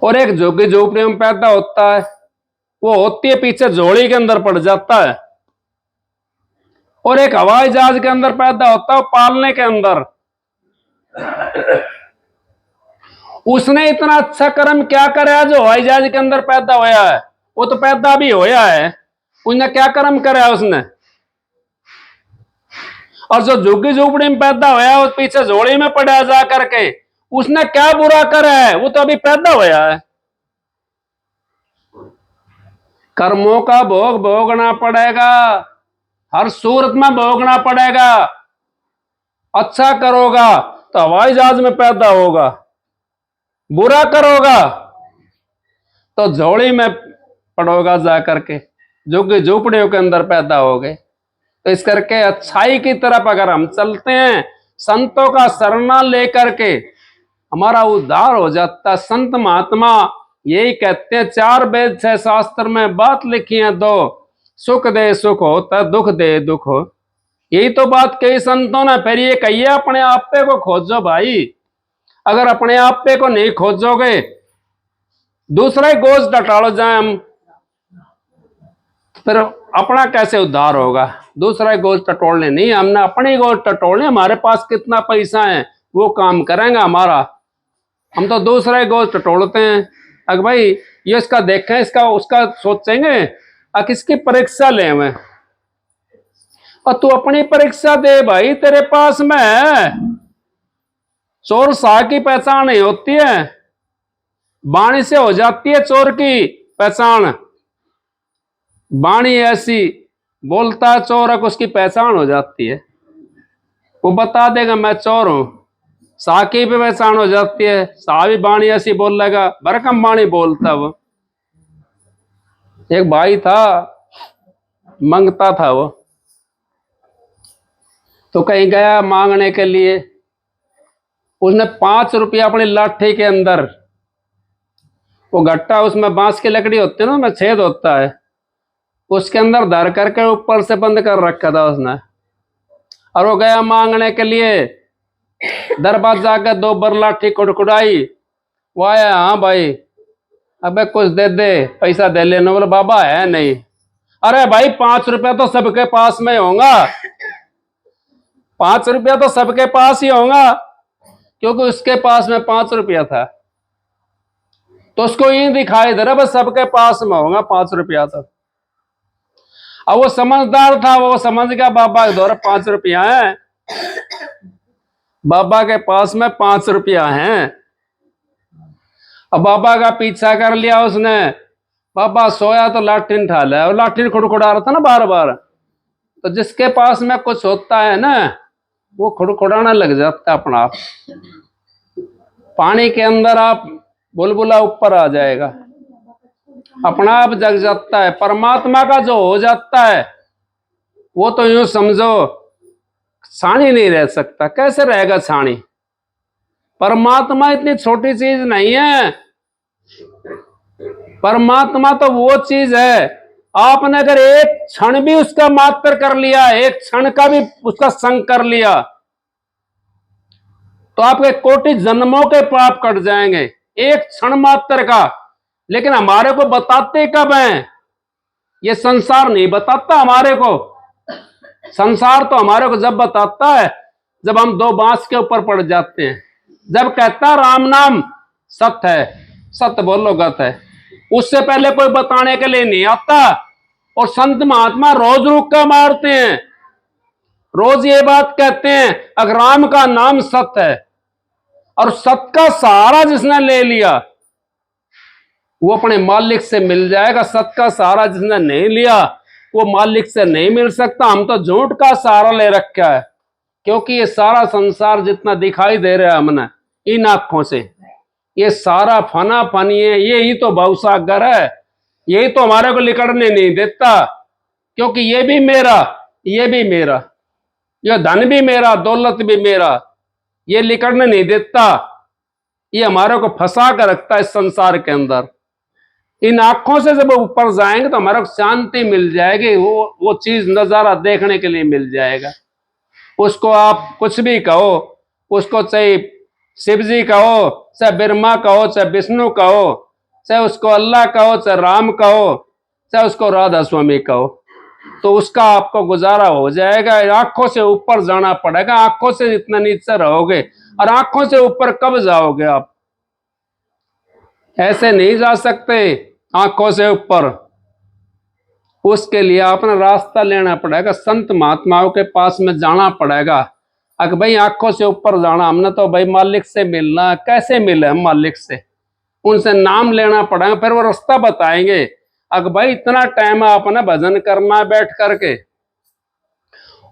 और एक झुग्गी झोपड़ी में पैदा होता है, वो होती है पीछे झोली के अंदर पड़ जाता है। और एक हवाई जहाज के अंदर पैदा होता है, पालने के अंदर। उसने इतना अच्छा कर्म क्या कराया जो हवाई जहाज के अंदर पैदा होया है? वो तो पैदा भी होया है, उसने क्या कर्म कराया उसने? और जो झुग्गी झोपड़ी में पैदा होया, वो पीछे झोली में पड़ा जा करके, उसने क्या बुरा करा है? वो तो अभी पैदा होया है। कर्मों का भोग भोगना पड़ेगा, हर सूरत में भोगना पड़ेगा। अच्छा करोगा तो हवाई जहाज में पैदा होगा, बुरा करोगा तो झोली में पड़ोगा जा करके, झुग्गी झोपड़ियों के अंदर पैदा हो गए। तो इस करके अच्छाई की तरफ अगर हम चलते हैं, संतों का शरणा लेकर के, हमारा उद्धार हो जाता। संत महात्मा यही कहते हैं, 4 वेद 6 शास्त्र में बात लिखी है दो, सुख दे सुख होता, दुख दे दुख हो। यही तो बात कही संतों ने। फिर ये कहिए अपने आप पे को खोजो भाई। अगर अपने आप पे को नहीं खोजोगे, दूसरा ही गोज टटालो जाए हम, फिर अपना कैसे उद्धार होगा? दूसरा ही गोज टटोलने नहीं, हमने अपनी गोज टटोलने। हमारे पास कितना पैसा है वो काम करेंगे हमारा, हम तो दूसरा ही गोज टटोलते हैं। अगर भाई ये इसका देखें, इसका उसका सोचेंगे, किसकी परीक्षा ले हमें? और तू अपनी परीक्षा दे भाई, तेरे पास में है। चोर शाह की पहचान नहीं होती है, वाणी से हो जाती है चोर की पहचान। वाणी ऐसी बोलता है चोर है, उसकी पहचान हो जाती है, वो बता देगा मैं चोर हूं। शाह की भी पहचान हो जाती है, शाह भी वाणी ऐसी बोलेगा, भरकम वाणी बोलता वो। एक भाई था, मांगता था वो, तो कहीं गया मांगने के लिए। उसने 5 रुपया अपनी लाठी के अंदर, वो गट्टा उसमें बांस की लकड़ी होती है ना, उसमें छेद होता है, उसके अंदर धर करके ऊपर से बंद कर रखा था उसने। और वो गया मांगने के लिए, दरबाजा के 2 बर लाठी कुड़कुड़ाई। वो आया, हाँ भाई अबे कुछ दे दे, पैसा दे लेना। बोले बाबा है नहीं। अरे भाई 5 रुपया तो सबके पास में होगा, 5 रुपया तो सबके पास ही होगा, क्योंकि उसके पास में 5 रुपया था, तो उसको ये दिखाई दे रहा बस सबके पास में होगा 5 रुपया। तो अब वो समझदार था, वो समझ गया बाबा के द्वारा 5 रुपया है, बाबा के पास में 5 रुपया है। अब बाबा का पीछा कर लिया उसने। बाबा सोया तो लाठी उठा लिया, और लाठी खुड़खुड़ा रहा था ना बार बार। तो जिसके पास में कुछ होता है ना, वो खुड़खुड़ाना लग जाता है अपना आप। पानी के अंदर आप बुलबुला ऊपर आ जाएगा, अपना आप जग जाता है। परमात्मा का जो हो जाता है, वो तो यूं समझो छानी नहीं रह सकता। कैसे रहेगा छानी? परमात्मा इतनी छोटी चीज नहीं है। परमात्मा तो वो चीज है, आपने अगर एक क्षण भी उसका मात्र कर लिया, एक क्षण का भी उसका संग कर लिया, तो आपके कोटि जन्मों के पाप कट जाएंगे, एक क्षण मात्र का। लेकिन हमारे को बताते कब हैं? ये संसार नहीं बताता हमारे को। संसार तो हमारे को जब बताता है जब हम 2 बांस के ऊपर पड़ जाते हैं, जब कहता राम नाम सत्य है, सत्य बोलो गत है, उससे पहले कोई बताने के लिए नहीं आता। और संत महात्मा रोज रुक कर मारते हैं, रोज ये बात कहते हैं, अगर राम का नाम सत्य है, और सत्य का सहारा जिसने ले लिया वो अपने मालिक से मिल जाएगा। सत्य का सहारा जिसने नहीं लिया वो मालिक से नहीं मिल सकता। हम तो झूठ का सहारा ले रखा है, क्योंकि ये सारा संसार जितना दिखाई दे रहा है हमने इन आंखों से, ये सारा फना फनी है, यही तो भवसागर है। यही तो हमारे को लिकड़ने नहीं देता, क्योंकि ये भी मेरा, ये भी मेरा, ये धन भी मेरा, दौलत भी मेरा, ये लिकड़ने नहीं देता। ये हमारे को फंसा कर रखता है इस संसार के अंदर। इन आंखों से जब ऊपर जाएंगे तो हमारे को शांति मिल जाएगी, वो चीज नजारा देखने के लिए मिल जाएगा। उसको आप कुछ भी कहो, उसको चाहे शिव जी कहो, चाहे ब्रह्मा कहो, चाहे विष्णु कहो, चाहे उसको अल्लाह कहो, चाहे राम कहो, चाहे उसको राधा स्वामी कहो, तो उसका आपको गुजारा हो जाएगा। आंखों से ऊपर जाना पड़ेगा। आंखों से जितना नीचे रहोगे, और आंखों से ऊपर कब जाओगे आप? ऐसे नहीं जा सकते आंखों से ऊपर। उसके लिए अपना रास्ता लेना पड़ेगा, संत महात्माओं के पास में जाना पड़ेगा। अगर भाई आंखों से ऊपर जाना, हमने तो भाई मालिक से मिलना, कैसे मिले हम मालिक से? उनसे नाम लेना पड़ेगा, फिर वो रास्ता बताएंगे। अगर भाई इतना टाइम आपने भजन करना बैठ करके,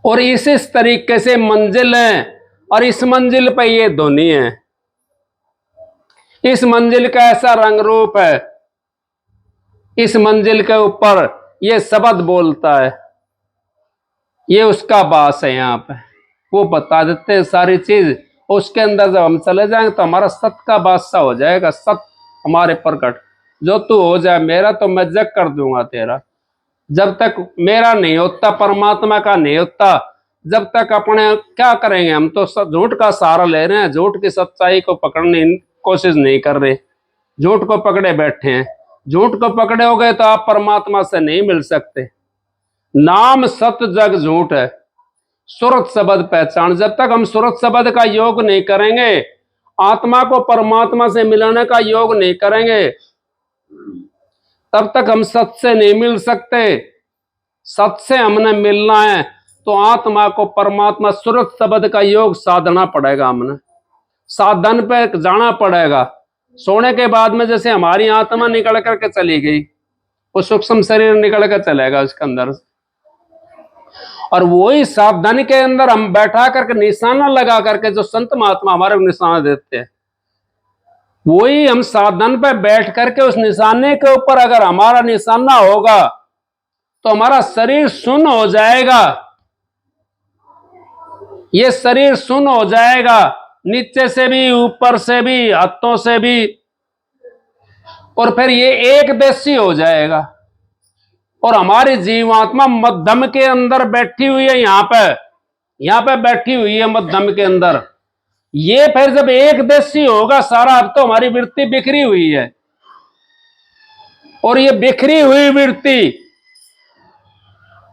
और इस तरीके से मंजिल है, और इस मंजिल पे ये ध्वनि है, इस मंजिल का ऐसा रंग रूप है, इस मंजिल के ऊपर ये शब्द बोलता है, ये उसका बास है। यहाँ पे वो बता देते हैं सारी चीज। उसके अंदर जब हम चले जाएंगे तो हमारा सत का बादशाह हो जाएगा, सत हमारे प्रकट। जो तू हो जाए मेरा, तो मैं जग कर दूंगा तेरा। जब तक मेरा नहीं होता, परमात्मा का नहीं होता, जब तक अपने क्या करेंगे? हम तो झूठ का सहारा ले रहे हैं, झूठ की सच्चाई को पकड़ने की कोशिश नहीं कर रहे, झूठ को पकड़े बैठे हैं। झूठ को पकड़े हो गए तो आप परमात्मा से नहीं मिल सकते। नाम सत जग झूठ है, सुरत शब्द पहचान। जब तक हम सुरत शब्द का योग नहीं करेंगे, आत्मा को परमात्मा से मिलाने का योग नहीं करेंगे, तब तक हम सत से नहीं मिल सकते। सत से हमने मिलना है तो आत्मा को परमात्मा सुरत शब्द का योग साधना पड़ेगा। हमने साधन पे जाना पड़ेगा। सोने के बाद में जैसे हमारी आत्मा निकल करके चली गई, वो सूक्ष्म शरीर निकल कर चलेगा उसके अंदर, और वही सावधानी के अंदर हम बैठा करके निशाना लगा करके, जो संत महात्मा हमारे को निशाना देते हैं, वही हम साधन पे बैठ करके उस निशाने के ऊपर अगर हमारा निशाना होगा तो हमारा शरीर सुन्न हो जाएगा। ये शरीर सुन्न हो जाएगा, नीचे से भी, ऊपर से भी, हाथों से भी, और फिर ये एक देशी हो जाएगा। और हमारी जीवात्मा मध्यम के अंदर बैठी हुई है, यहाँ पे बैठी हुई है मध्यम के अंदर। ये फिर जब एक देशी होगा सारा, अब तो हमारी वृत्ति बिखरी हुई है, और ये बिखरी हुई वृत्ति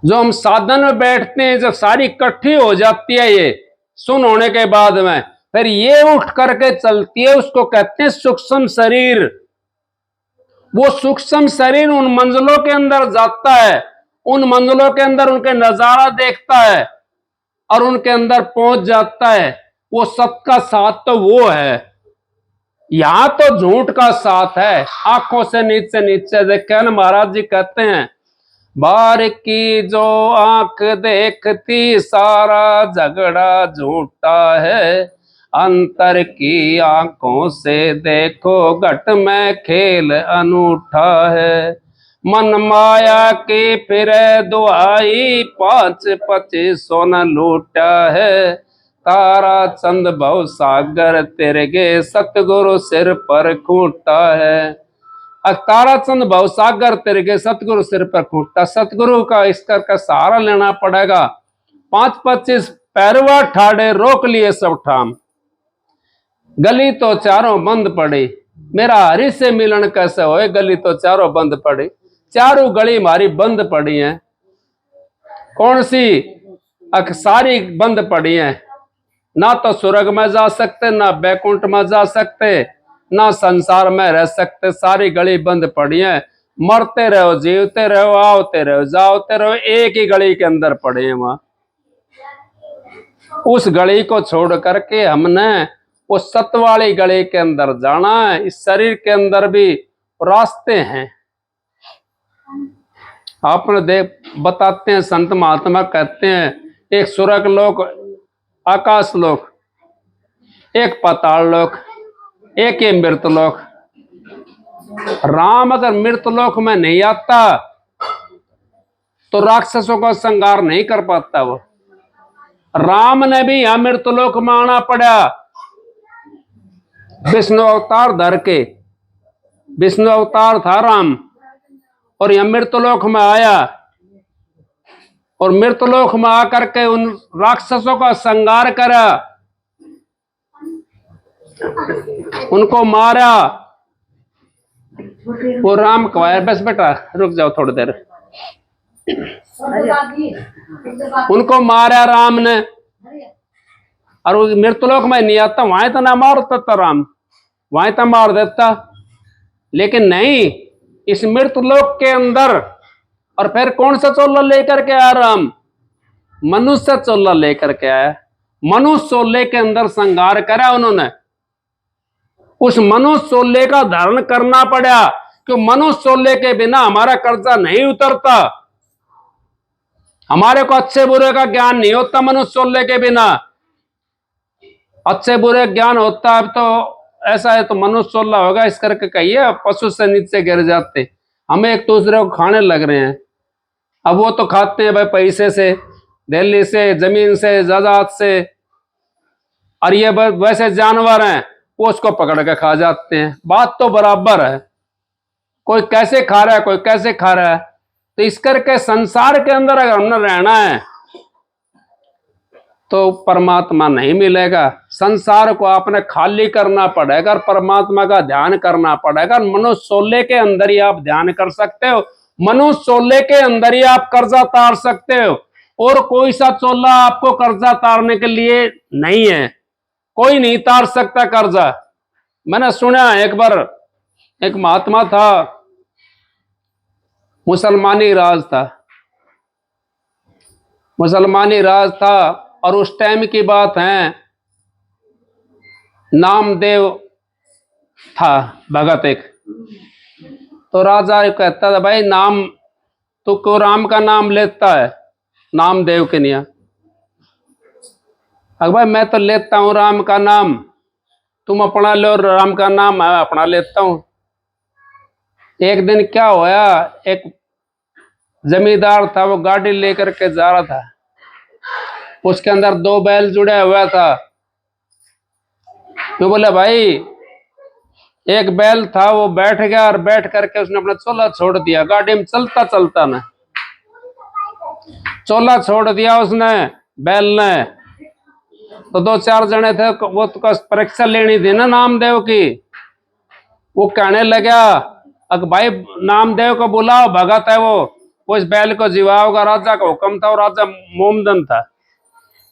जो हम साधन में बैठते हैं, जब सारी इकट्ठी हो जाती है, ये सुन होने के बाद में, फिर ये उठ करके चलती है, उसको कहते हैं सूक्ष्म शरीर। वो सूक्ष्म शरीर उन मंजिलों के अंदर जाता है, उन मंजिलों के अंदर उनके नजारा देखता है, और उनके अंदर पहुंच जाता है। वो सत का साथ तो वो है, यहां तो झूठ का साथ है। आंखों से नीचे नीचे देखे ना, महाराज जी कहते हैं, बार की जो आंख देखती सारा झगड़ा झूठा है, अंतर की आंखों से देखो घट में खेल अनूठा है। मन माया की फिरे दुआई, 5-25 सोना लूटा है। तारा चंद भव सागर तेरे गे, सतगुरु सिर पर खूंटा है। तारा चंद भव सागर तेरे गे, सतगुरु सिर पर खूंटा। सतगुरु का स्तर का सहारा लेना पड़ेगा। 5-25 पैरवा ठाड़े, रोक लिए सब ठाम। गली तो चारों बंद पड़ी, मेरा हरि से मिलन कैसे होए। गली तो चारों बंद पड़ी, चारों गली हमारी बंद पड़ी है। कौन सी? सारी बंद पड़ी है। ना तो स्वर्ग में जा सकते, ना बैकुंठ में जा सकते, ना संसार में रह सकते। सारी गली बंद पड़ी है। मरते रहो, जीवते रहो, आओते रहो, जाओते रहो, एक ही गली के अंदर पड़े हैं। वहां उस गली को छोड़ करके हमने वो सत वाली गली के अंदर जाना है। इस शरीर के अंदर भी रास्ते हैं। आपने बताते हैं, संत महात्मा कहते हैं, एक स्वर्ग लोक, आकाश लोक, एक पाताल लोक, एक ही मृत लोक। राम अगर मृत लोक में नहीं आता तो राक्षसों का संहार नहीं कर पाता। वो राम ने भी यहां मृत लोक में आना पड़ा, विष्णु अवतार धर के। विष्णु अवतार था राम, और यह मृतलोक में आया, और मृतलोक में आकर के उन राक्षसों का संहार करा, उनको मारा, वो राम कवाया, बस बेटा रुक जाओ थोड़ी देर। उनको मारा राम ने, और उस मृतलोक में नहीं आता, वहां तो ना मारता था राम, वहां तो मार देता। लेकिन नहीं, इस मृतलोक के अंदर, और फिर कौन सा चोला लेकर के आया राम? मनुष्य चोला लेकर के आया। मनुष्य चोले के अंदर संहार करा उन्होंने। उस मनुष्य चोले का धारण करना पड़ा, कि मनुष्य चोले के बिना हमारा कर्जा नहीं उतरता। हमारे को अच्छे बुरे का ज्ञान नहीं होता मनुष्य चोले के बिना। अच्छे बुरे ज्ञान होता है तो ऐसा है तो मनुष्य चोला होगा, इस करके कहिए पशु से नीचे गिर जाते। हम एक दूसरे को खाने लग रहे हैं। अब वो तो खाते हैं भाई पैसे से, दिल्ली से, जमीन से, जायदाद से, और ये वैसे जानवर हैं, वो उसको पकड़ के खा जाते हैं। बात तो बराबर है, कोई कैसे खा रहा है, कोई कैसे खा रहा है। तो इस करके संसार के अंदर अगर हमने रहना है तो परमात्मा नहीं मिलेगा। संसार को आपने खाली करना पड़ेगा और परमात्मा का ध्यान करना पड़ेगा। मनुष्य चोले के अंदर ही आप ध्यान कर सकते हो, मनुष्य चोले के अंदर ही आप कर्जा तार सकते हो, और कोई सा चोला आपको कर्जा तारने के लिए नहीं है। कोई नहीं तार सकता कर्जा। मैंने सुना एक बार, एक महात्मा था, मुसलमानी राज था, मुसलमानी राज था, और उस टाइम की बात है, नामदेव था भगत एक। तो राजा कहता था, भाई नाम तू क्यों राम का नाम लेता है, नामदेव के नहीं? अगर भाई मैं तो लेता हूं राम का नाम, तुम अपना लो राम का नाम, मैं अपना लेता हूं। एक दिन क्या होया, एक जमींदार था, वो गाड़ी लेकर के जा रहा था, उसके अंदर 2 बैल जुड़ा हुआ था। तो बोले भाई, एक बैल था वो बैठ गया, और बैठ करके उसने अपना चोला छोड़ दिया। गाड़ी में चलता चलता ना चोला छोड़ दिया उसने, बैल ने। तो 2-4 जने थे, वो तो परीक्षा लेनी थी ना नामदेव की। वो कहने लगा, अगर भाई नामदेव को बुलाओ, भगत है वो इस बैल को जिवाओगा। राजा का हुक्म था, और राजा मोमदन था,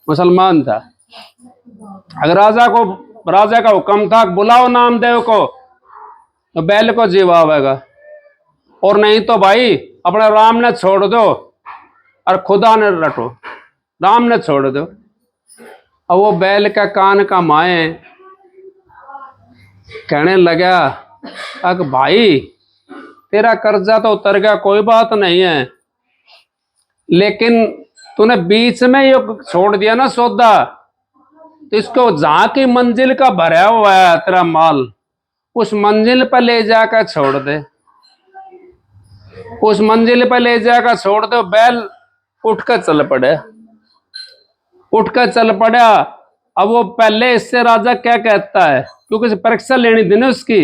मुसलमान था। अगर राजा का हुक्म था बुलाओ नामदेव को, तो बैल को जिवावेगा, और नहीं तो भाई अपने राम ने छोड़ दो और खुदा ने रटो, राम ने छोड़ दो। और वो बैल का कान का माए कहने लगा, अगर भाई तेरा कर्जा तो उतर गया, कोई बात नहीं है, लेकिन तूने बीच में ये छोड़ दिया ना सौदा, तो इसको जहां की मंजिल का भरा हुआ है तेरा माल, उस मंजिल पर ले जाकर छोड़ दे, उस मंजिल पर ले जाकर छोड़ दो। बैल उठकर चल पड़े, उठकर चल पड़ा। अब वो पहले इससे राजा क्या कहता है, क्योंकि परीक्षा लेनी थी ना उसकी।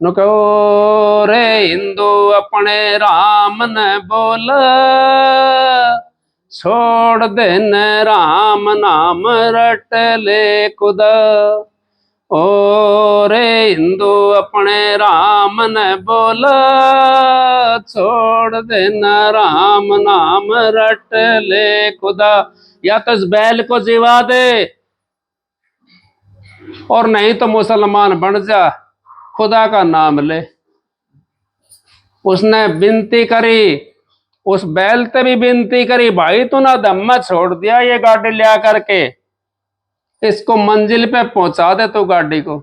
नो कहो रे हिंदू अपने राम ने बोल, छोड़ दे न राम नाम रट ले खुदा। ओ रे हिंदू अपने राम ने बोल, छोड़ दे न राम नाम रट ले खुदा। या तो इस बैल को जिवा दे, और नहीं तो मुसलमान बन जा, खुदा का नाम ले। उसने विनती करी, उस बैल से भी विनती करी, भाई तू ना धम्मा छोड़ दिया ये गाड़ी ले करके, इसको मंजिल पे पहुंचा दे तो गाड़ी को,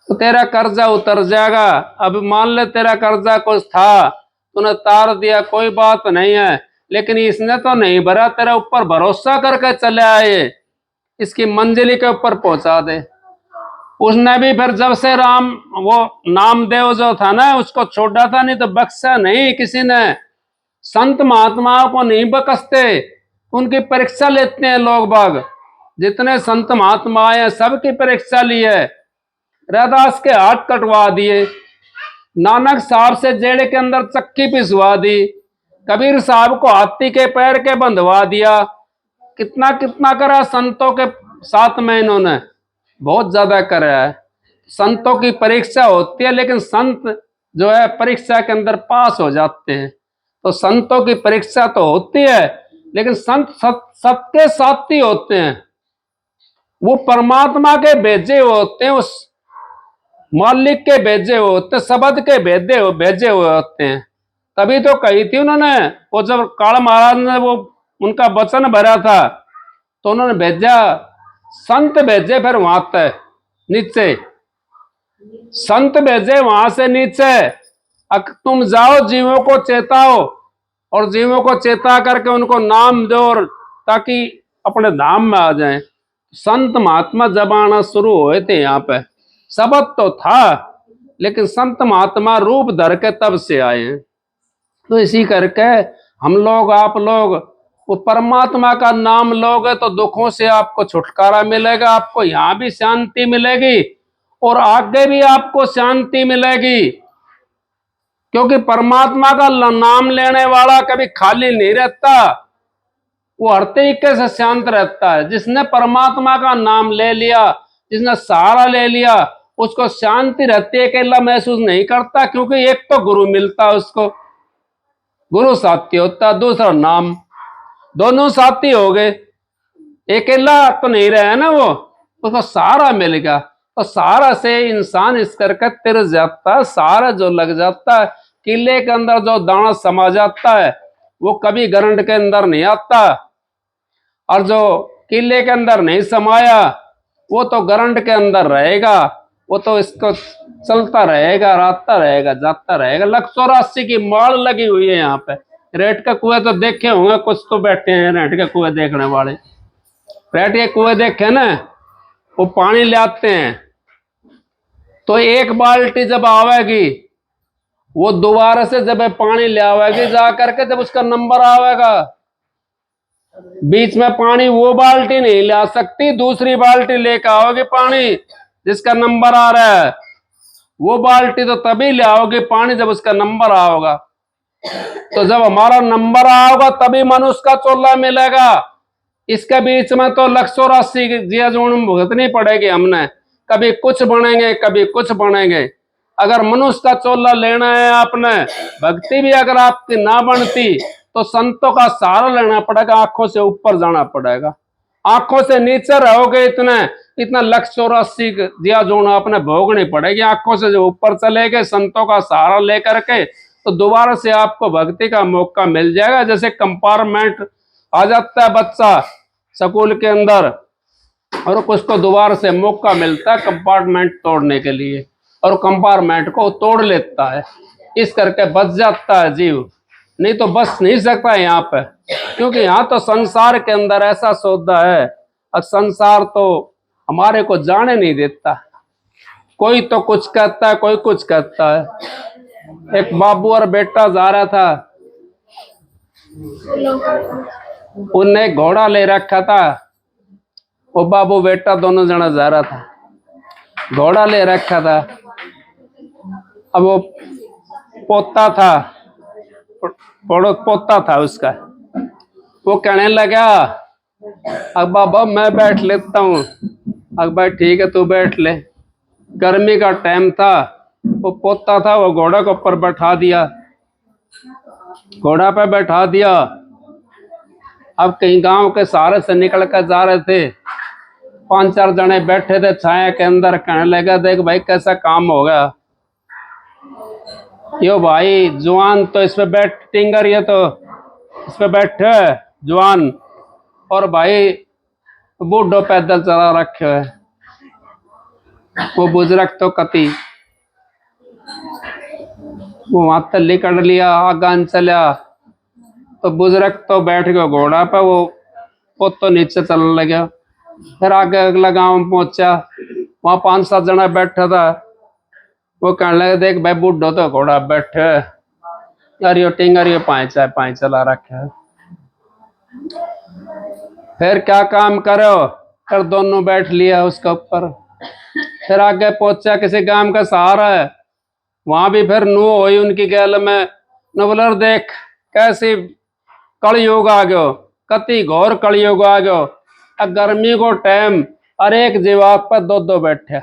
तो तेरा कर्जा उतर जाएगा। अब मान ले तेरा कर्जा कुछ था, तूने तार दिया, कोई बात नहीं है, लेकिन इसने तो नहीं भरा, तेरा ऊपर भरोसा करके चले आए, इसकी मंजिल के ऊपर पहुंचा दे। उसने भी फिर जब से राम, वो नामदेव जो था ना, उसको छोड़ा था, नहीं तो बख्शा नहीं किसी ने। संत महात्माओं को नहीं बख्शते, उनकी परीक्षा लेते हैं लोग बाग। जितने संत महात्मा हैं सबकी परीक्षा ली है। रैदास के हाथ कटवा दिए, नानक साहब से जेल के अंदर चक्की पिसवा दी, कबीर साहब को हाथी के पैर के बंधवा दिया, कितना कितना करा संतों के साथ में इन्होंने, बहुत ज्यादा करा है। संतों की परीक्षा होती है, लेकिन संत जो है परीक्षा के अंदर पास हो जाते हैं। तो संतों की परीक्षा तो होती है, लेकिन संत सबके साथी होते हैं। वो परमात्मा के भेजे होते हैं, उस मालिक के भेजे होते, शब्द के भेजे हुए होते हैं। तभी तो कही थी उन्होंने, वो जब काल महाराज ने वो उनका वचन भरा था, तो उन्होंने भेजा, संत भेजे फिर वहां तक नीचे, संत भेजे वहां से नीचे। अब तुम जाओ, जीवों को चेताओ, और जीवों को चेता करके उनको नाम दो, ताकि अपने धाम में आ जाएं। संत महात्मा जब आना शुरू हुए थे यहाँ पे, शब्द तो था, लेकिन संत महात्मा रूप धर के तब से आए हैं। तो इसी करके हम लोग, आप लोग वो परमात्मा का नाम लोगे तो दुखों से आपको छुटकारा मिलेगा, आपको यहाँ भी शांति मिलेगी और आगे भी आपको शांति मिलेगी। क्योंकि परमात्मा का नाम लेने वाला कभी खाली नहीं रहता, वो हर तरीके से शांत रहता है। जिसने परमात्मा का नाम ले लिया, जिसने सहारा ले लिया, उसको शांति रहती है, अकेला महसूस नहीं करता। क्योंकि एक तो गुरु मिलता है उसको, गुरु साथी होता, दूसरा नाम, दोनों साथी हो गए, अकेला तो नहीं रहे ना वो, उसको सहारा मिल गया। तो सहारा से इंसान इस करके तिर जाता है। सहारा जो लग जाता है, किले के अंदर जो दाना समा जाता है, वो कभी गरंड के अंदर नहीं आता। और जो किले के अंदर नहीं समाया, वो तो गरंड के अंदर रहेगा, वो तो इसको चलता रहेगा, राता रहेगा, जाता रहेगा। 184 की माल लगी हुई है यहाँ पे। रेत का कुएं तो देखे होंगे, कुछ तो बैठे हैं रेत के कुएं देखने वाले। रेत के कुएं देखे ना, वो पानी ले आते हैं, तो एक बाल्टी जब आवेगी, वो दोबारा से जब पानी ले आवेगी जा करके, जब उसका नंबर आवेगा, बीच में पानी वो बाल्टी नहीं ला सकती, दूसरी बाल्टी लेकर आओगे पानी जिसका नंबर आ रहा है। वो बाल्टी तो तभी ले आओगे पानी जब उसका नंबर आओगा। तो जब हमारा नंबर आओगा तभी मनुष्य का चोला मिलेगा। इसके बीच में तो 184 जिया जोन भुगतनी पड़ेगी हमने, कभी कुछ बनेंगे, कभी कुछ बनेंगे। अगर मनुष्य का चोला लेना है आपने, भक्ति भी अगर आपकी ना बनती, तो संतों का सहारा लेना पड़ेगा, आंखों से ऊपर जाना पड़ेगा। आंखों से नीचे रहोगे इतना 184 दिया जोन आपने भोगनी पड़ेगी। आंखों से जो ऊपर चले गए संतों का सहारा लेकर के, तो दोबारा से आपको भक्ति का मौका मिल जाएगा। जैसे कंपार्टमेंट आ जाता है बच्चा स्कूल के अंदर, और उसको दोबारा से मौका मिलता है कंपार्टमेंट तोड़ने के लिए, और कंपार्टमेंट को तोड़ लेता है। इस करके बच जाता है जीव, नहीं तो बच नहीं सकता है यहाँ पे। क्योंकि यहाँ तो संसार के अंदर ऐसा सौदा है, और संसार तो हमारे को जाने नहीं देता। कोई तो कुछ कहता है, कोई कुछ कहता है। एक बाबू और बेटा जा रहा था, उनने घोड़ा ले रखा था, वो बाबू बेटा दोनों जना जा रहा था, घोड़ा ले रखा था। अब वो पोता था, पोता था उसका, वो कहने लगा, अब बाबा मैं बैठ लेता हूँ। अब भाई ठीक है तू बैठ ले। गर्मी का टाइम था, वो पोता था, वो घोड़ा के ऊपर बैठा दिया, घोड़ा पे बैठा दिया। अब कहीं गांव के सहारे से निकल कर जा रहे थे, 5-4 जने बैठे थे छाया के अंदर। कहने लगा, देख भाई कैसा काम हो गया, यो भाई जवान तो इस पे बैठ, टिंगर ये तो इस पे बैठे जवान, और भाई बूढ़ो पैदल चला रखे है। वो बुजुर्ग तो कति वो वहां तल्ली कर लिया, आगान चलिया, तो बुजुर्ग तो बैठ गया घोड़ा पे, वो तो नीचे चलने लगा। फिर आगे अगला गांव पहुंचा, वहां 5-7 जना बैठा था। वो कहने लगे, देख भाई बूढ़ो तो घोड़ा बैठे, यार यो टिंगर यो पाए चला रखे है, फिर क्या काम करो। फिर दोनों बैठ लिया उसके ऊपर। फिर आगे पहुंचा किसी गांव का सहारा है, वहां भी फिर नू हुई उनकी गैल में। न बोला, देख कैसी कलयुग आ गयो, कति घोर कलयुग आ गयो। गर्मी को टाइम, और एक जीवात पर 2-2 बैठे,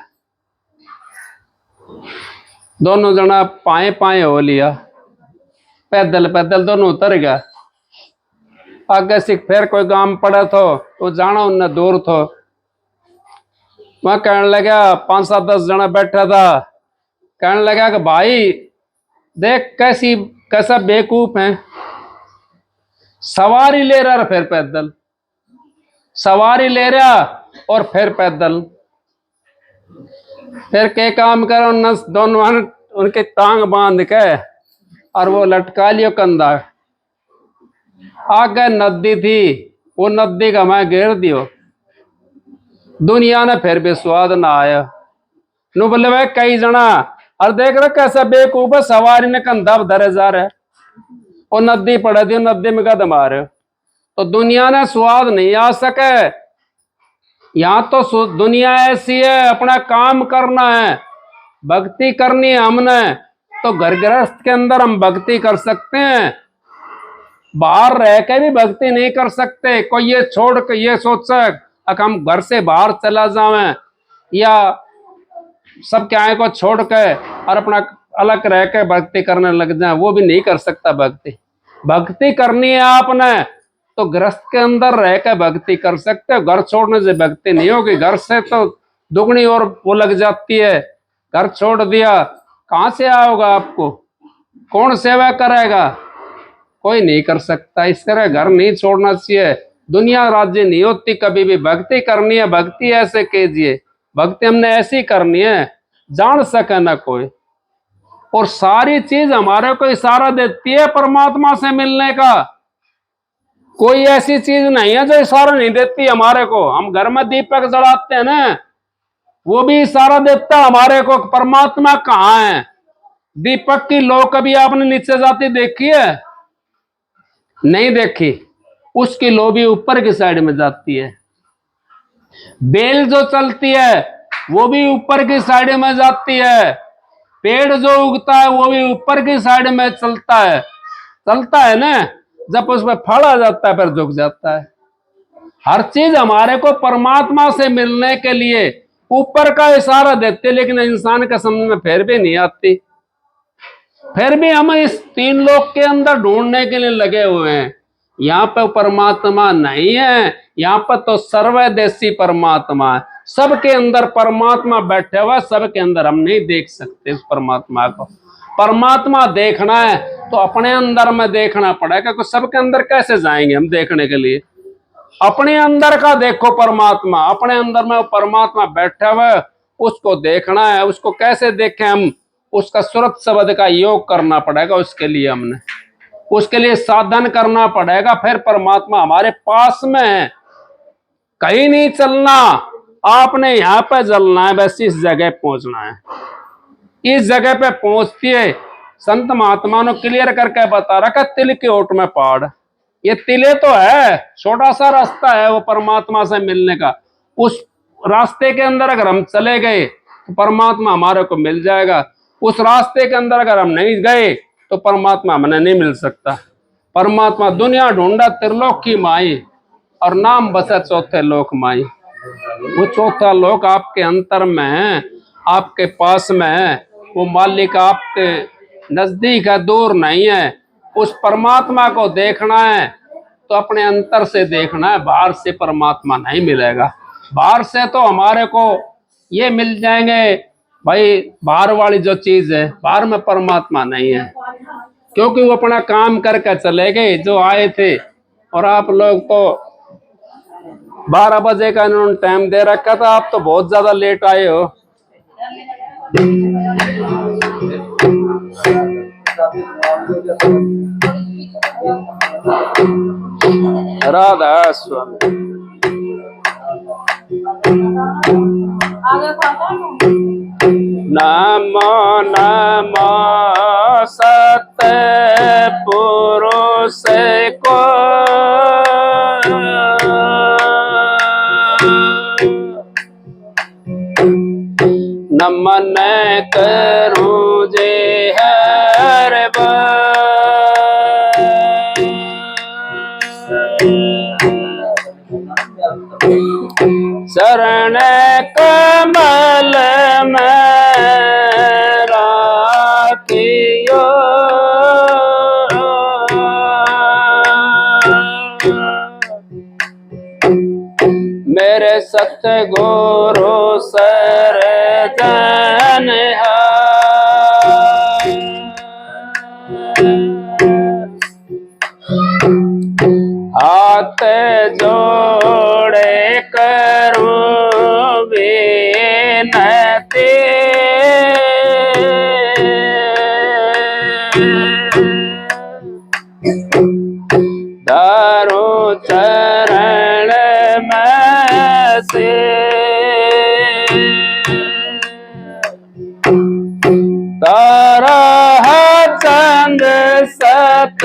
दोनों जना पाए पाए हो लिया, पैदल पैदल दोनों उतर गया। आगे से फिर कोई गांव पड़ा तो जाना उन्हें दूर थो। वहां कहने लगा 5-7-10 जना बैठा था, कहने लगा कि भाई देख कैसा बेवकूफ है, सवारी ले रहा फिर पैदल, सवारी ले रहा और फिर पैदल। फिर के काम करो, नस दोनों उनके टांग बांध के और वो लटका लियो कंधा। आगे नदी थी, वो नदी का मैं घेर दियो। दुनिया ने फिर भी स्वाद ना आया। नु बोले भाई कई जना और देख रहे कैसा बेवकूफ है, सवारी ने कंधा धरे जा रहे, वो नदी पड़े थी, नदी में कदम मारे, तो दुनिया ने स्वाद नहीं आ सके। यहाँ तो दुनिया ऐसी है, अपना काम करना है, भक्ति करनी है हमने, तो घर गृहस्थ के अंदर हम भक्ति कर सकते हैं, बाहर रह के भी भक्ति नहीं कर सकते। कोई ये छोड़ के ये सोच सक हम घर से बाहर चला जावें या सब क्या को छोड़ के और अपना अलग रह के भक्ति करने लग जाए, वो भी नहीं कर सकता। भक्ति भक्ति करनी है आपने तो गृहस्थ के अंदर रह के भक्ति कर सकते हो, घर छोड़ने से भक्ति नहीं होगी। घर से तो दुगनी और वो लग जाती है, घर छोड़ दिया कहां से आओगा, आपको कौन सेवा करेगा, कोई नहीं कर सकता। इस तरह घर नहीं छोड़ना चाहिए, दुनिया राज्य नहीं होती कभी भी। भक्ति करनी है, भक्ति ऐसे कीजिए, भक्ति हमने ऐसी करनी है जान सके ना कोई। और सारी चीज हमारे को इशारा देती है परमात्मा से मिलने का, कोई ऐसी चीज नहीं है जो इशारा नहीं देती हमारे को। हम घर में दीपक जलाते हैं ना, वो भी इशारा देता है हमारे को परमात्मा कहाँ है। दीपक की लौ कभी आपने नीचे जाती देखी है? नहीं देखी, उसकी लो भी ऊपर की साइड में जाती है। बेल जो चलती है वो भी ऊपर की साइड में जाती है, पेड़ जो उगता है वो भी ऊपर की साइड में चलता है ना। जब उसमें फल आ जाता है फिर झुक जाता है। हर चीज हमारे को परमात्मा से मिलने के लिए ऊपर का इशारा देते, लेकिन इंसान के समझ में फिर भी नहीं आती। फिर भी हम इस 3 लोक के अंदर ढूंढने के लिए लगे हुए हैं। यहाँ पे परमात्मा नहीं है, यहाँ पर तो सर्वदेशी परमात्मा है, सबके अंदर परमात्मा बैठे हुआ, सबके अंदर हम नहीं देख सकते उस परमात्मा को। परमात्मा देखना है तो अपने अंदर में देखना पड़ेगा, क्योंकि सबके अंदर कैसे जाएंगे हम देखने के लिए। अपने अंदर का देखो परमात्मा, अपने अंदर में परमात्मा बैठा हुआ है, उसको देखना है। उसको कैसे देखें हम? उसका सूरत शब्द का योग करना पड़ेगा, उसके लिए साधन करना पड़ेगा। फिर परमात्मा हमारे पास में है, कहीं नहीं चलना, आपने यहाँ पे चलना है, बस इस जगह पहुंचना है। इस जगह पे पहुंचती है संत महात्मा ने क्लियर करके बता रखा, तिल के ओट में पहाड़। ये तिले तो है, छोटा सा रास्ता है वो परमात्मा से मिलने का। उस रास्ते के अंदर अगर हम चले गए तो परमात्मा हमारे को मिल जाएगा, उस रास्ते के अंदर अगर हम नहीं गए तो परमात्मा हमें नहीं मिल सकता। परमात्मा दुनिया ढूंढा त्रिलोक की माई, और नाम बसा चौथे लोक माई। वो चौथा लोक आपके अंतर में है, आपके पास में है, वो मालिक आपके नजदीक है, दूर नहीं है। उस परमात्मा को देखना है तो अपने अंतर से देखना है, बाहर से परमात्मा नहीं मिलेगा। बाहर से तो हमारे को ये मिल जाएंगे भाई, बाहर वाली जो चीज है, बाहर में परमात्मा नहीं है, क्योंकि वो अपना काम करके चले गए जो आए थे। और आप लोग तो 12 बजे का इन्होंने टाइम दे रखा था, आप तो बहुत ज्यादा लेट आए हो। राधा स्वामी नमो नमो सत्य पुरुष को, नमन करूं जे हर शरण कमल में राखियो। मेरे सतगुरु सरजन हाथ जोड़े करूं विनती। दारू चरण में से तारा चंद सत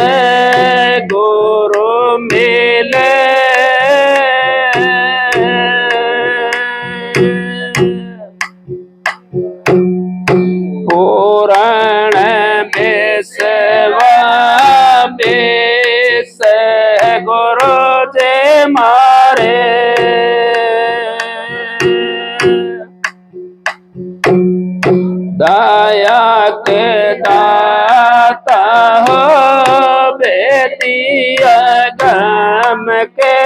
गुरु मिले। पुराण विश्वा विष गुरु जे मारे। दया के दाता हो बेटिया गम के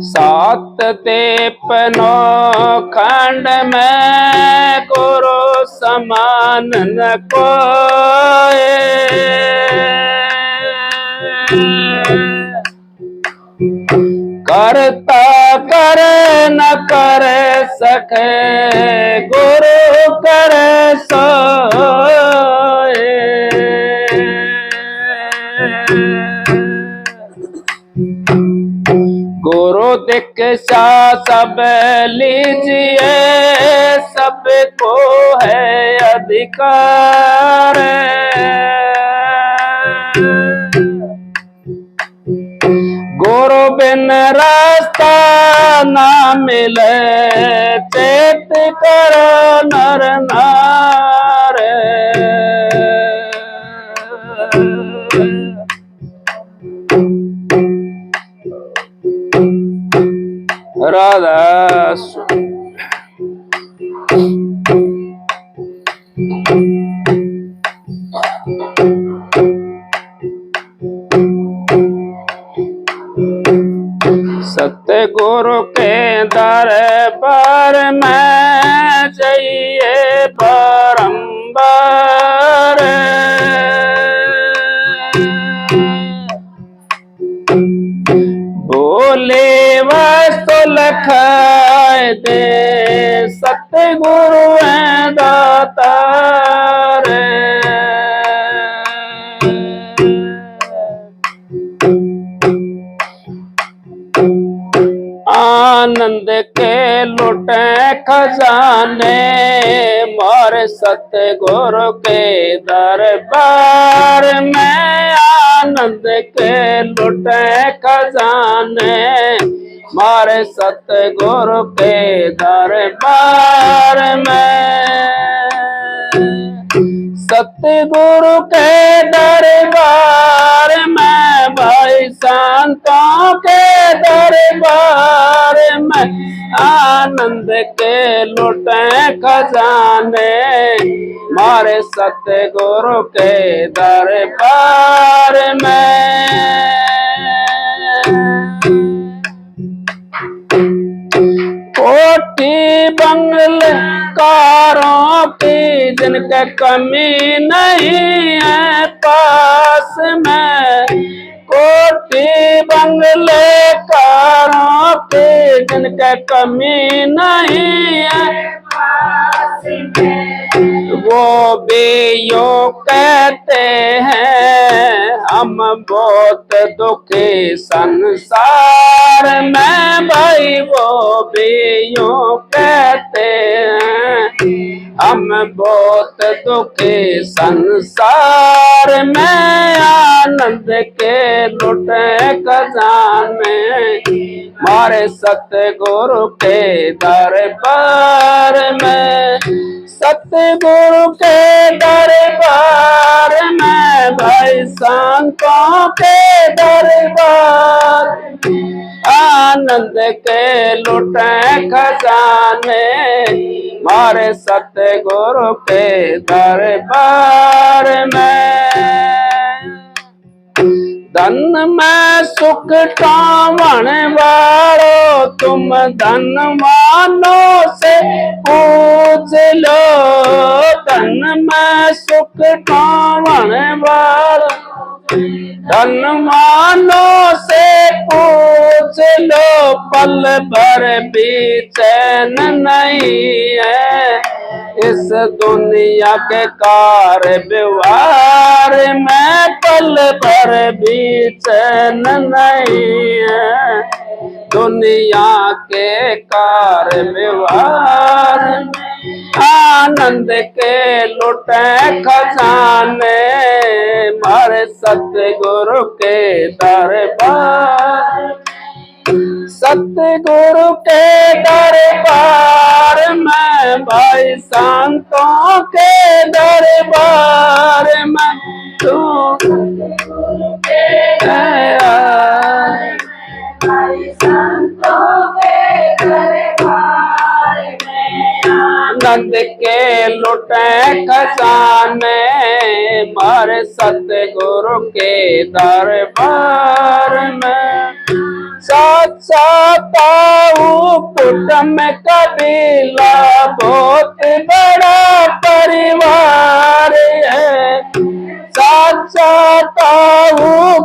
सात तेपनो खंड में गुरु समान न कोई। करता कर न कर सके गुरु कर सोए। गुरु दीक्षा सब लीजिए सबको है अधिकार। गुरु बिन रास्ता ना मिले चेत करो नर नार। राधा सतगुरु के दरबार में जाइए बारंबार। बोले वस्तु लखाए दे सतगुरु है दातार। आनंद के लुटे खजाने मोर सतगुरु के दरबार में। आनंद के लुटे खजाने मोर सतगुरु के दरबार में। सतगुरु के दरबार में भाई संतों के दरबार में। आनंद के लुटे खजाने मारे सतगुरु के दरबार में। कोठी बंगले कारों की जिनके कमी नहीं है पास में। कोठी बंगले कारों की जिनके कमी नहीं है पास में। वो भी यूं कहते हैं हम बहुत दुखी संसार में। भाई वो भी यूं कहते हैं हम बहुत दुखी संसार में। आनंद के लुटे खजाने मारे सतगुरु के दरबार में। सतगुरु के दरबार में भाई संतों के दरबार आनंद के लुटे खजाने मारे सतगुरु के दरबार में। धन में सुख पावन वालो तुम धनवानों से पूछ लो। धन में सुख पावन वालो धनवानों से पूछ लो। पल भर भी चैन नहीं है इस दुनिया के कार्य व्यवहार में। पल भर भी चैन नहीं है दुनिया के कार्य व्यवहार में। आनंद के लुटे खजाने मारे सतगुरु के दरबार। सतगुरु के दरबार में भाई संतों के दरबार में तू भाई संतों के दरबार में। आनंद के लुटे खजाने मारे सतगुरु के दरबार में। साथ साथ पुट में कबीला बहुत बड़ा परिवार है। साथ साथ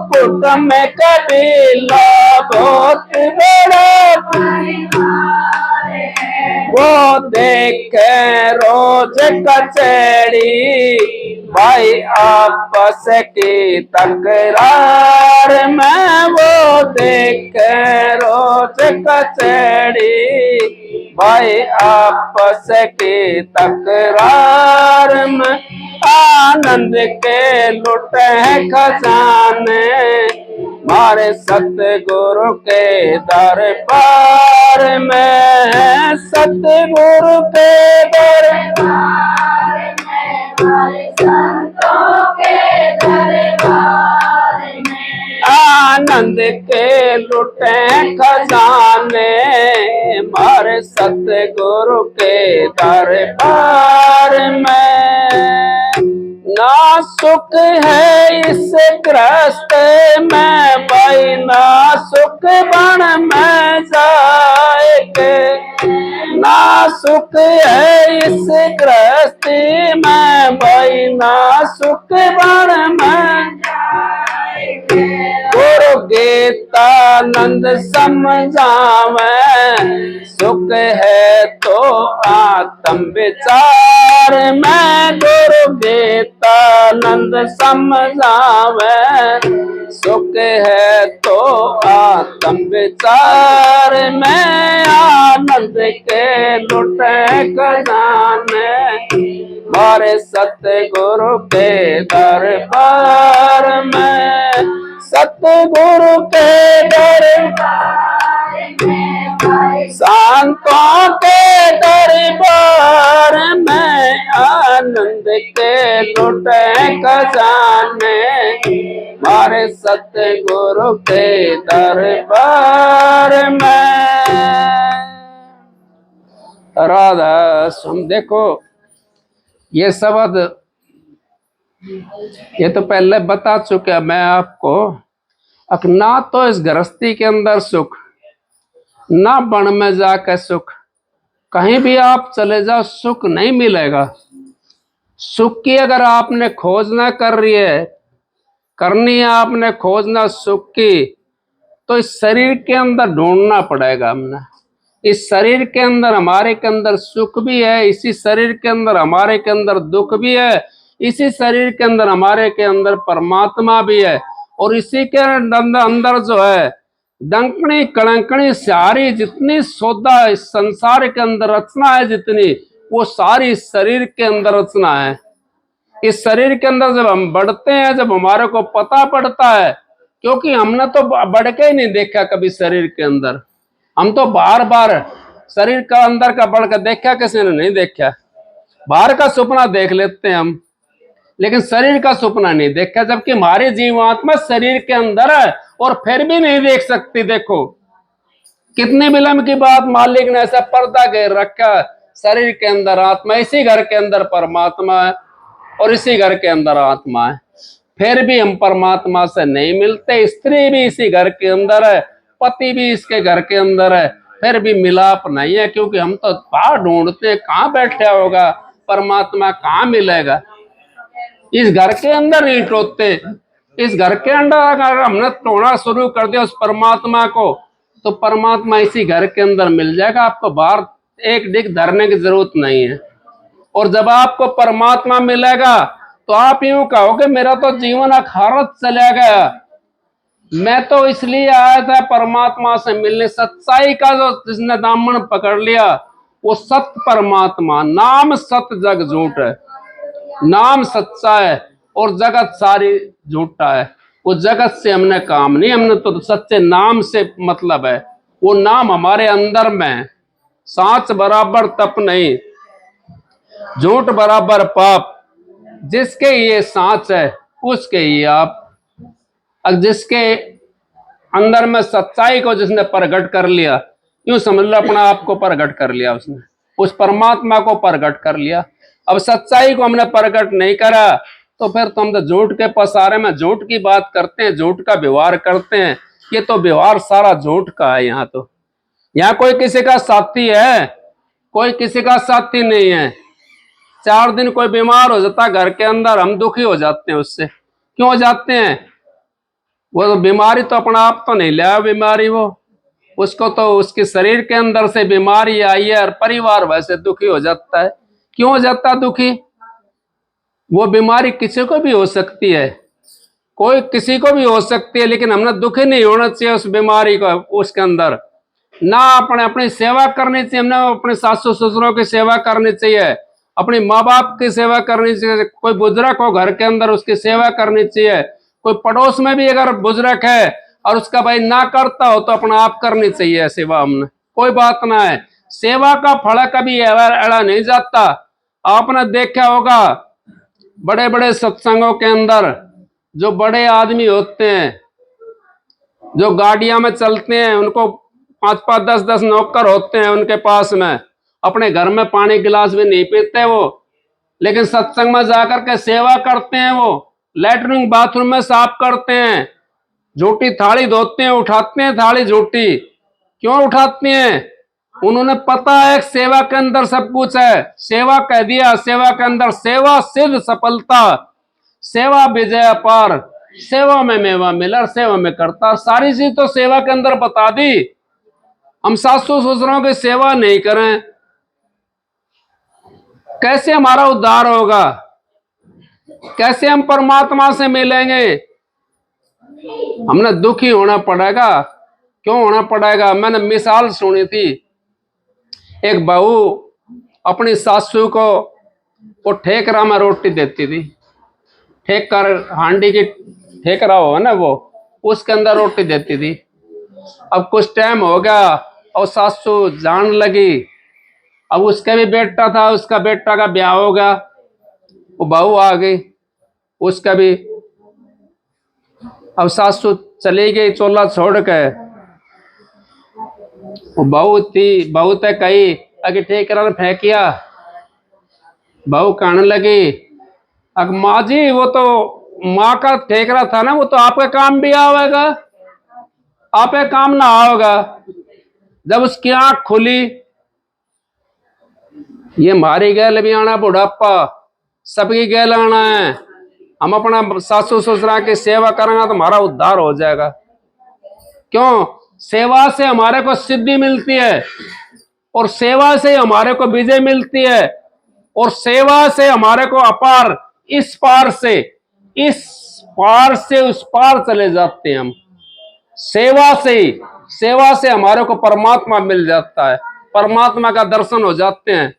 पुट में कबीला बहुत बड़ा परिवार है। वो देखे रोज कचहरी भाई आपस की तकरार में। वो देखे रोज कचहरी भाई आपस की तकरार में। आनंद के लुटे खजाने मारे सतगुरु के दरबार में। सतगुरु के दरबार में मारे संतों के दरबार में। आनंद के लुटे खजाने मारे सतगुरु के दरबार में। ना सुख है इस ग्रस्त में भाई ना सुख बन में जाएगे। ना सुख है इस गृहस्थी में भाई ना सुख बन में जाएगे। गुरु गीतानंद समझावे सुख है तो आत्म विचार में। गुरु गीतानंद समझावे सुख है तो आत्म विचार में। आनंद के लुटे खजाने मारे सतगुरु के दरबार में। सतगुरु के दरबार में संतों के दरबार में। आनंद के लुटे खजाने मारे सतगुरु के दरबार में। राधा सुन देखो ये शब्द ये तो पहले बता चुका मैं आपको। अब ना तो इस गृहस्थी के अंदर सुख ना वन में जाकर सुख। कहीं भी आप चले जाओ सुख नहीं मिलेगा। सुख की अगर आपने खोजना करनी है आपने खोजना सुख की तो इस शरीर के अंदर ढूंढना पड़ेगा हमने। इस शरीर के अंदर हमारे के अंदर सुख भी है, इसी शरीर के अंदर हमारे के अंदर दुख भी है, इसी शरीर के अंदर हमारे के अंदर परमात्मा भी है। और इसी के अंदर जो है डंकनी कड़ंकनी सारी जितनी सौदा इस संसार के अंदर रचना है जितनी वो सारी इस शरीर के अंदर रचना है। इस शरीर के अंदर जब हम बढ़ते हैं जब हमारे को पता पड़ता है क्योंकि हमने तो बढ़ के ही नहीं देखा कभी शरीर के अंदर। हम तो बार बार शरीर का अंदर का बढ़ कर देखा किसी ने नहीं देखा। बाहर का सपना देख लेते हैं हम लेकिन शरीर का सपना नहीं देखा। जबकि हमारी जीवात्मा शरीर के अंदर है और फिर भी नहीं देख सकती। देखो कितने विलंब की बात, मालिक ने ऐसा पर्दा घेर रखा, शरीर के अंदर आत्मा, इसी घर के अंदर परमात्मा है और इसी घर के अंदर आत्मा है, फिर भी हम परमात्मा से नहीं मिलते। स्त्री भी इसी घर के अंदर है, पति भी इसके घर के अंदर है, फिर भी मिलाप नहीं है, क्योंकि हम तो बाहर ढूंढते, कहाँ बैठा होगा परमात्मा, कहाँ मिलेगा। इस घर के अंदर नहीं टोकते, इस घर के अंदर अगर हमने टोना शुरू कर दिया उस परमात्मा को, तो परमात्मा इसी घर के अंदर मिल जाएगा, आपको बाहर एक डिग धरने की जरूरत नहीं है। और जब आपको परमात्मा मिलेगा तो आप यूं कहोगे मेरा तो जीवन अखारत चला गया, मैं तो इसलिए आया था परमात्मा से मिलने। सच्चाई का जो जिसने दामन पकड़ लिया वो सत्य परमात्मा, नाम सत्य जग झूठ है, नाम सच्चा है और जगत सारी झूठा है। वो जगत से हमने काम नहीं, हमने तो सच्चे नाम से मतलब है, वो नाम हमारे अंदर में है। सांच बराबर तप नहीं, झूठ बराबर पाप, जिसके ये सांच है उसके ये आप। अब जिसके अंदर में सच्चाई को जिसने प्रकट कर लिया, यूं समझ लो अपना आप को प्रकट कर लिया उसने, उस परमात्मा को प्रकट कर लिया। अब सच्चाई को हमने प्रकट नहीं करा तो फिर तो हम तो झूठ के पसारे में झूठ की बात करते हैं, झूठ का व्यवहार करते हैं। ये तो व्यवहार सारा झूठ का है। यहाँ तो यहाँ कोई किसी का साथी है, कोई किसी का साथी नहीं है। 4 दिन कोई बीमार हो जाता घर के अंदर, हम दुखी हो जाते हैं उससे। क्यों हो जाते हैं? वो तो बीमारी तो अपना आप तो नहीं लाया बीमारी, वो उसको तो उसके शरीर के अंदर से बीमारी आई है और परिवार वैसे दुखी हो जाता है। क्यों हो जाता है दुखी? वो बीमारी किसी को भी हो सकती है, कोई किसी को भी हो सकती है, लेकिन हमने दुखी नहीं होना चाहिए उस बीमारी को। उसके अंदर ना अपने अपनी सेवा करनी चाहिए, हमने अपने सासू ससुरों की सेवा करनी चाहिए, अपने माँ बाप की सेवा करनी चाहिए, कोई बुजुर्ग हो घर के अंदर उसकी सेवा करनी चाहिए, कोई पड़ोस में भी अगर बुजुर्ग है और उसका भाई ना करता हो तो अपना आप करनी चाहिए सेवा। हमने कोई बात ना है, सेवा का फल कभी एड़ा नहीं जाता। आपने देखा होगा बड़े बड़े सत्संगों के अंदर जो बड़े आदमी होते हैं, जो गाड़ियां में चलते हैं, उनको 5-5 10-10 नौकर होते हैं उनके पास में, अपने घर में पानी गिलास भी नहीं पीते वो, लेकिन सत्संग में जाकर के सेवा करते हैं। वो लेटरिन बाथरूम में साफ करते हैं, झूठी थाली धोते हैं, उठाते हैं थाली झूठी। क्यों उठाते हैं? उन्होंने पता है सेवा के अंदर सब कुछ है। सेवा कह दिया, सेवा के अंदर सेवा सिद्ध सफलता, सेवा विजय अपार, सेवा में मेवा मिलर, सेवा में करता, सारी चीज तो सेवा के अंदर बता दी। हम सासू ससुरों की सेवा नहीं करें, कैसे हमारा उद्धार होगा? कैसे हम परमात्मा से मिलेंगे? हमने दुखी होना पड़ेगा। क्यों होना पड़ेगा? मैंने मिसाल सुनी थी, एक बहू अपनी सासू को वो ठेकरा में रोटी देती थी, ठेकर हांडी की ठेकरा हो ना वो, उसके अंदर रोटी देती थी। अब कुछ टाइम हो गया और सासू जान लगी, अब उसका भी बेटा था, उसका बेटा का ब्याह हो गया, वो बहू आ गई उसका भी। अब सासू चली गई चोला छोड़ के, वो बहू थी, बहू तो कही अगे ठेकरा ने फेंकिया। बहू कहने लगी अग माँ जी वो तो माँ का ठेकरा था ना, वो तो आपका काम भी आवेगा, आपका काम ना आओगा। जब उसकी आंख खुली, ये हमारी गैल भी आना बुढ़ापा, सबकी गैल आना है, हम अपना सासू ससुरा की सेवा करेंगे तो हमारा उद्धार हो जाएगा। क्यों? सेवा से हमारे को सिद्धि मिलती है और सेवा से हमारे को विजय मिलती है और सेवा से हमारे को अपार, इस पार से उस पार चले जाते हैं हम। सेवा से हमारे को परमात्मा मिल जाता है, परमात्मा का दर्शन हो जाते हैं।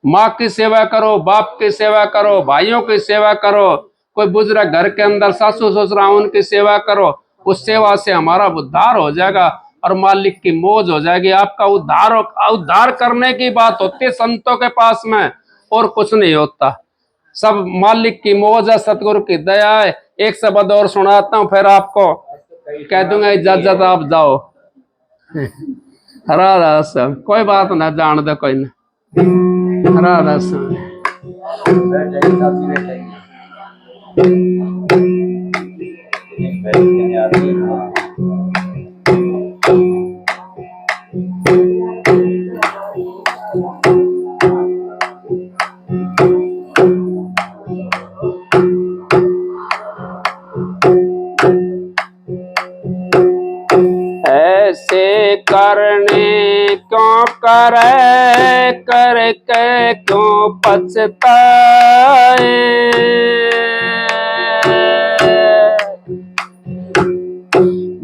माँ की सेवा करो, बाप की सेवा करो, भाइयों की सेवा करो, कोई बुजुर्ग घर के अंदर सासू ससुरा उनकी सेवा करो, उस सेवा से हमारा उद्धार हो जाएगा और मालिक की मौज हो जाएगी। आपका उद्धार करने की बात होती है संतों के पास में, और कुछ नहीं होता। सब मालिक की मौज है, सतगुरु की दया है। एक शब्द और सुनाता हूँ फिर आपको कह दूंगा इजाजत, आप जाओ। राधा स्वामी कोई बात ना, जान दो कोई ना। राधा स्वामी ऐसे करने क्यों करे, करके क्यों पछताए।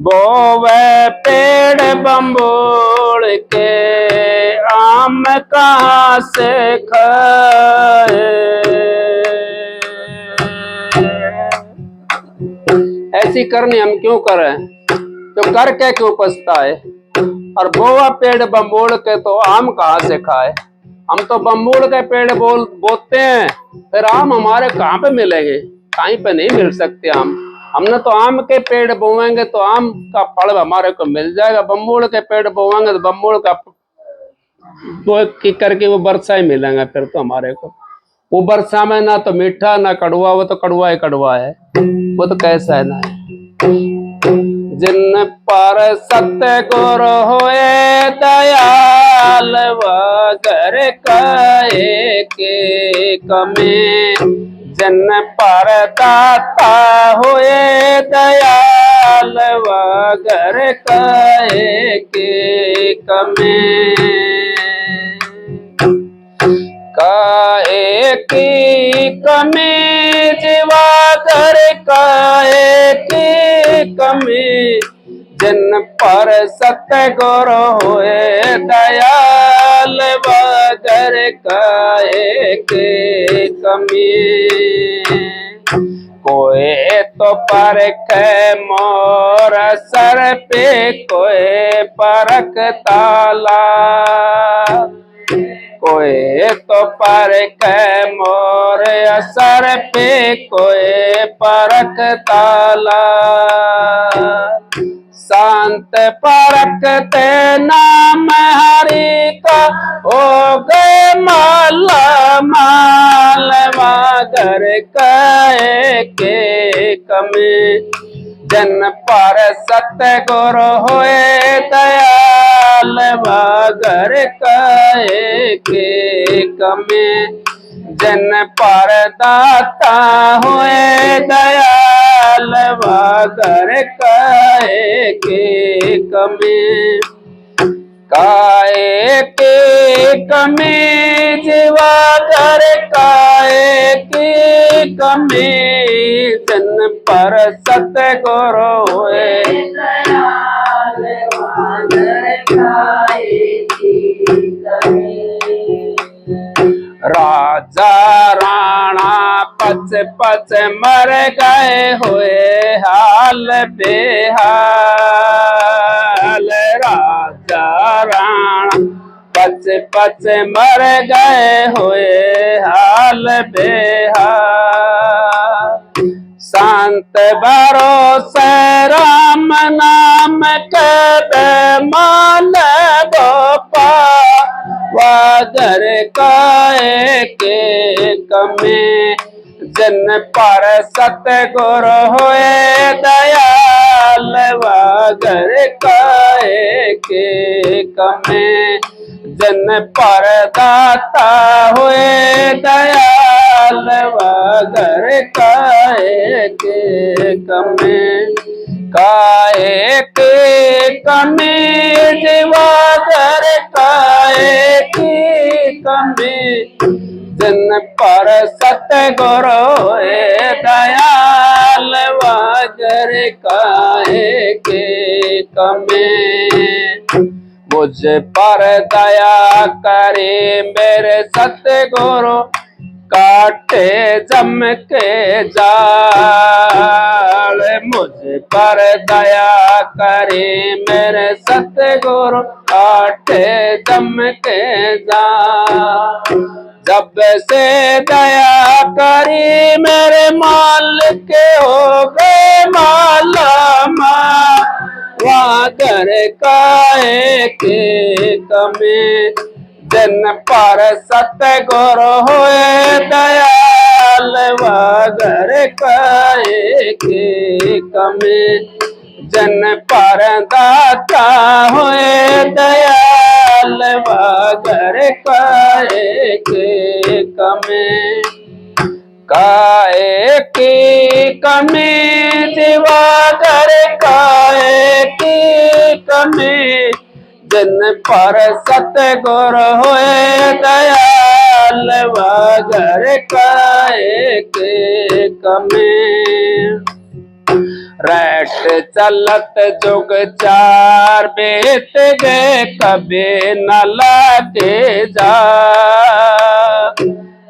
बोवे पेड़ बम्बोड़ के आम कहाँ से खाए। ऐसी करनी हम क्यों करें, तो करके क्यों पछताए। और बोवा पेड़ बम्बोड़ के तो आम कहाँ से खाए। हम तो बम्बोड़ के पेड़ बोते हैं, फिर आम हमारे कहाँ पे मिलेंगे, कहीं पे नहीं मिल सकते आम। हमने तो आम के पेड़ बोएंगे तो आम का फल हमारे को मिल जाएगा। बम्बोड़ के पेड़ बोएंगे तो बम्बोड़ का बो की करके वो वर्षा ही मिलेगा फिर तो हमारे को। वो वर्षा में ना तो मीठा ना कड़वा, वो तो कड़वा ही कड़वा है, वो तो कैसा है ना है। जिन पर सत्य गुरु होए दयाल, वगर कहे के कमे। जिन पर दाता होए दयाल, वगर कहे के कमे। काहे की कमी जीवा कर, काहे की कमी। जिन पर सत्य गुरु होए दयाल, वगर काहे की कमी। कोई तो परखे मोर सर पे, कोई परख ताला। कोई तो परख मोर असर पे, कोई परख ताला। संत परखते नाम हरि का, हो गए माला माल, वगर कहे के कमी। जिन पर सत्य गुरु होए दयाल, वगर कहे के कमी। जिन पर दाता होए दयाल, वगर कहे के कमी। काहे के कमी जीवा कर, काहे की कमी। जिन पर सत्य गुरु होए दयाल, वगर कहे की कमी। राजा राणा पच पच मर गए हुए हाल बेहाल। राजा राणा पच पच मर गए हुए हाल बेहाल। संत भरोसे राम नाम के मान गोपाल, वगर काहे के कमी। जिन पर सत्य गुरु होए दयाल, वगर काहे के कमी। जिन पर दाता होए दयाल, वगर काहे के कमी। काहे के कमी जीवा कर, काहे की कमी। जिन पर सत्य गुरु होए दयाल, वगर काहे के कमी। मुझ पर दया करे मेरे सत्य गुरु, काटे जम के जाल। मुझ पर दया करे मेरे सतगुरु, काटे जम के जाल। जब से दया करी मेरे मालिक हो गए माला माल, वागर काहे के कमे, जन पर सतगुरु होए दयाल वागर काहे के कमे, जन पर दाता होए दयाल वागर काहे के कमे, काहे की कमी दिवाकर काहे की कमी, जिन पर सतगुरु होए दयाल वागर काहे के कमी, रैट चलत जुग चार बेत गए कभी न लागे जा,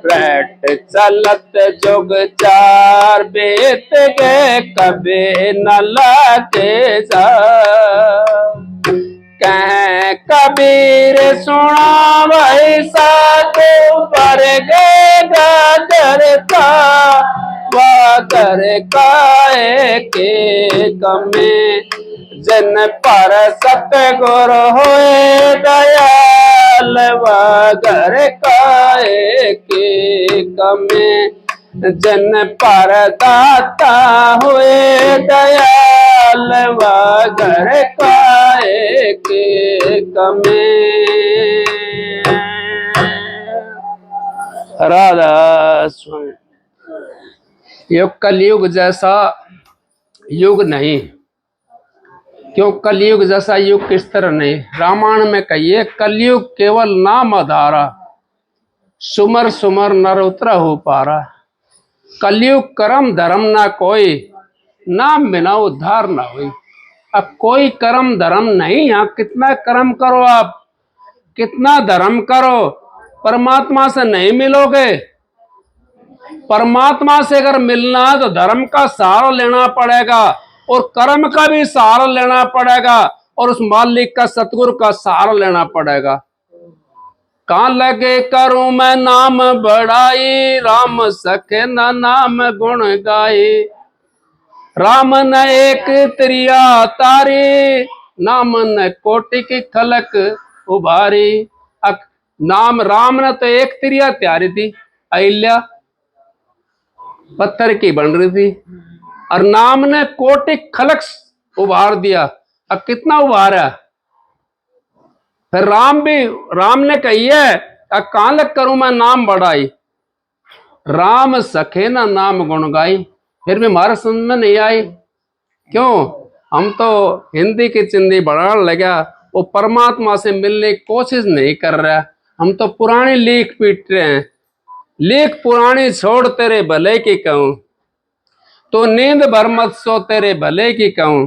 रैट चलत जुग चार बेत गए कभी न लागे जा, कह कबीर सुना वही साधु पर गए गागर का वागर काहे के कमे, जन पर सतगुरु होए दयाल वागर काहे के कमे, जन पर दाता होए दयाल वागर काहे के कमे। राधा स्वामी। ये कलयुग जैसा युग नहीं, क्यों कलयुग जैसा युग किस तरह नहीं। रामायण में कहिए कलयुग केवल नाम आधारा, सुमर सुमर नर उतरा हो पारा, कलयुग कर्म धर्म ना कोई, नाम बिना उद्धार ना हुई। अब कोई कर्म धर्म नहीं, यहाँ कितना कर्म करो आप, कितना धर्म करो, परमात्मा से नहीं मिलोगे। परमात्मा से अगर मिलना है तो धर्म का सहारा लेना पड़ेगा और कर्म का भी सहारा लेना पड़ेगा और उस मालिक का सतगुरु का सहारा लेना पड़ेगा। कहाँ लगे करूं मैं नाम बढ़ाई, राम सखे न नाम गुण गाई, राम न एक त्रिया तारी, नाम न कोटि की खलक उभारी। नाम राम ने तो एक त्रिया त्यारी थी, अहिल्या पत्थर की बन रही थी, और नाम ने कोटि खलक उभार दिया। अब कितना उभारा। फिर राम ने कही है अब कहां लग करूं मैं नाम बढ़ाई, राम सखे ना नाम गुण गाई। फिर भी हमारे समझ में नहीं आई, क्यों? हम तो हिंदी की चिंदी बढ़ाने लगा, वो परमात्मा से मिलने की कोशिश नहीं कर रहा। हम तो पुरानी लीक पीट रहे हैं, लीक पुरानी छोड़ तेरे भले की कहूं, तो नींद भर मत सो तेरे भले की कहूं,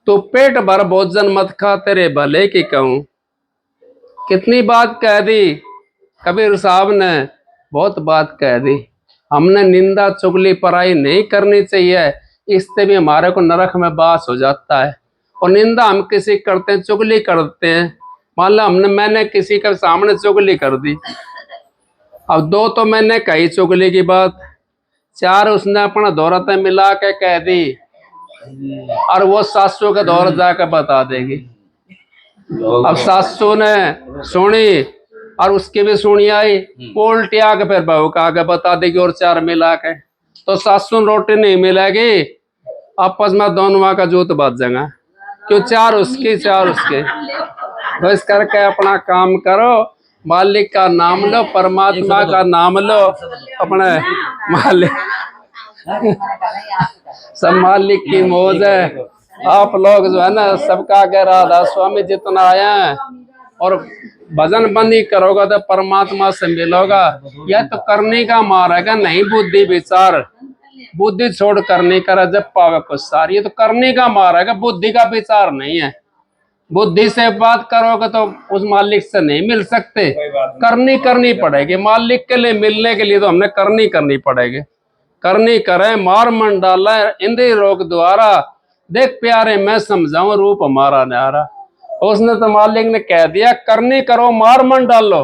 तो पेट भर भोजन मत खा तेरे भले की कहूं। कितनी बात कह दी कबीर साहब ने, बहुत बात कह दी। हमने निंदा चुगली पराई नहीं करनी चाहिए, इससे भी हमारे को नरक में बास हो जाता है। और निंदा हम किसी करते हैं, चुगली करते हैं, मान लो मैंने किसी के सामने चुगली कर दी, अब दो तो मैंने कही चुगली की बात, चार उसने अपना दौरत मिला के कह दी, और वो सासू का दौर जाकर बता देगी। अब सासू ने सुनी और उसकी भी सुनी आई, उल्टी आके फिर बहू का आगे बता देगी और चार मिला के, तो सासू रोटी नहीं मिलेगी, आपस में दोनों का जूत बच जाएगा। क्यों? चार उसकी चार उसके। तो इस करके अपना काम करो, मालिक का नाम लो, परमात्मा का नाम लो, अपने मालिक सब मालिक की मौज है। आप लोग जो है ना सबका आगे राधा स्वामी जितना आया है, और भजन बंदी करोगा तो परमात्मा से मिलोगा। यह तो करने का मारेगा नहीं, बुद्धि विचार, बुद्धि छोड़ करने का जब पावे कुछ सार, ये तो करने का मारेगा, बुद्धि का विचार नहीं है। बुद्धि से बात करोगे तो उस मालिक से नहीं मिल सकते, करनी पड़ेगी। मालिक के लिए मिलने के लिए तो हमने करनी पड़ेगी। करनी करे मार मन डाला इंद्रिय रोग द्वारा, देख प्यारे मैं समझाऊं रूप हमारा न्यारा। उसने तो मालिक ने कह दिया करनी करो मार मन डालो,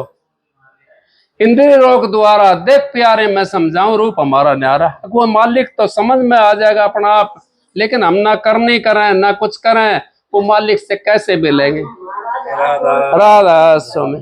इंद्रिय रोग द्वारा देख प्यारे मैं समझाऊं रूप हमारा न्यारा। वो मालिक तो समझ में आ जाएगा अपना आप, लेकिन हम ना करनी करें ना कुछ करें, वो मालिक से कैसे मिलेंगे। राधा राधा स्वामी।